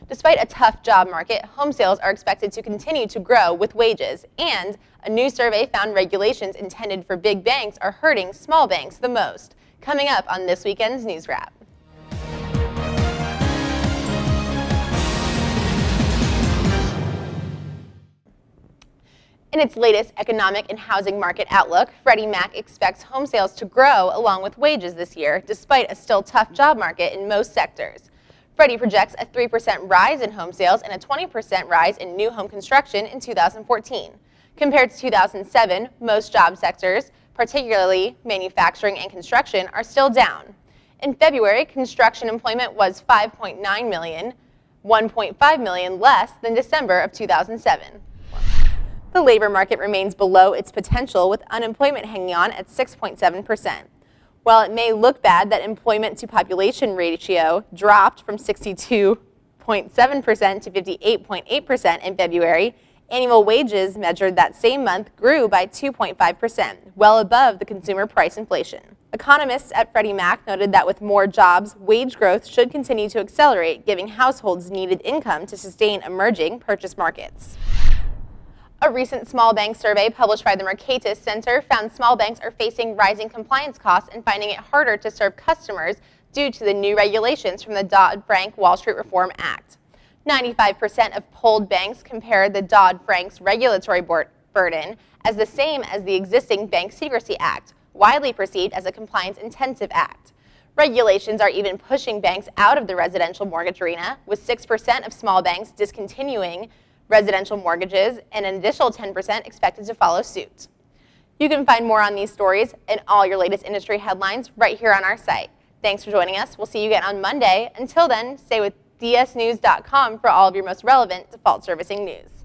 Despite a tough job market, home sales are expected to continue to grow with wages, and a new survey found regulations intended for big banks are hurting small banks the most. Coming up on this weekend's News Wrap. In its latest economic and housing market outlook, Freddie Mac expects home sales to grow along with wages this year, despite a still tough job market in most sectors. Freddie projects a 3% rise in home sales and a 20% rise in new home construction in 2014. Compared to 2007, most job sectors, particularly manufacturing and construction, are still down. In February, construction employment was 5.9 million, 1.5 million less than December of 2007. The labor market remains below its potential, with unemployment hanging on at 6.7%. While it may look bad that employment to population ratio dropped from 62.7% to 58.8% in February, annual wages measured that same month grew by 2.5%, well above the consumer price inflation. Economists at Freddie Mac noted that with more jobs, wage growth should continue to accelerate, giving households needed income to sustain emerging purchase markets. A recent small bank survey published by the Mercatus Center found small banks are facing rising compliance costs and finding it harder to serve customers due to the new regulations from the Dodd-Frank Wall Street Reform Act. 95% of polled banks compared the Dodd-Frank's regulatory burden as the same as the existing Bank Secrecy Act, widely perceived as a compliance-intensive act. Regulations are even pushing banks out of the residential mortgage arena, with 6% of small banks discontinuing residential mortgages and an additional 10% expected to follow suit. You can find more on these stories and all your latest industry headlines right here on our site. Thanks for joining us. We'll see you again on Monday. Until then, stay with DSNews.com for all of your most relevant default servicing news.